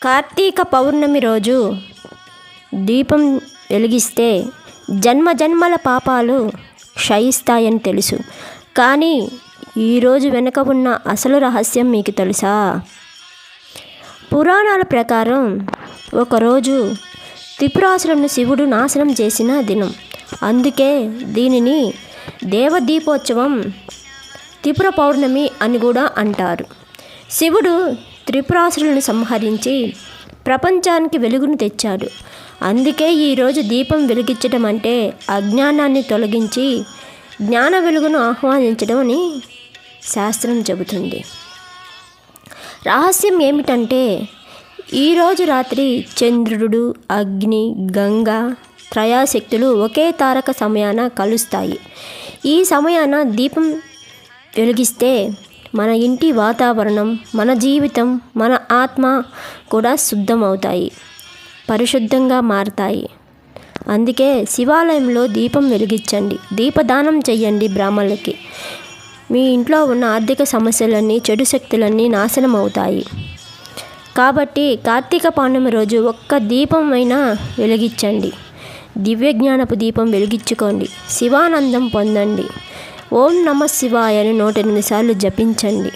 కార్తీక పౌర్ణమి రోజు దీపం వెలిగిస్తే జన్మజన్మల పాపాలు క్షయిస్తాయని తెలుసు. కానీ ఈరోజు వెనుక ఉన్న అసలు రహస్యం మీకు తెలుసా? పురాణాల ప్రకారం ఒకరోజు త్రిపురాసులను శివుడు నాశనం చేసిన దినం. అందుకే దీనిని దేవదీపోత్సవం, త్రిపుర పౌర్ణమి అని కూడా అంటారు. శివుడు త్రిపురాసులను సంహరించి ప్రపంచానికి వెలుగును తెచ్చాడు. అందుకే ఈరోజు దీపం వెలిగించడం అంటే అజ్ఞానాన్ని తొలగించి జ్ఞాన వెలుగును ఆహ్వానించడం అని శాస్త్రం చెబుతుంది. రహస్యం ఏమిటంటే ఈరోజు రాత్రి చంద్రుడు, అగ్ని, గంగ త్రయాశక్తులు ఒకే తారక సమయాన కలుస్తాయి. ఈ సమయాన దీపం వెలిగిస్తే మన ఇంటి వాతావరణం, మన జీవితం, మన ఆత్మ కూడా శుద్ధమవుతాయి, పరిశుద్ధంగా మారతాయి. అందుకే శివాలయంలో దీపం వెలిగించండి, దీపదానం చెయ్యండి బ్రాహ్మణులకి. మీ ఇంట్లో ఉన్న ఆర్థిక సమస్యలన్నీ, చెడు శక్తులన్నీ నాశనం అవుతాయి. కాబట్టి కార్తీక పౌర్ణమి రోజు ఒక్క దీపం అయినా వెలిగించండి. దివ్యజ్ఞానపు దీపం వెలిగించుకోండి, శివానందం పొందండి. ఓం నమః శివాయ అని 108 సార్లు జపించండి.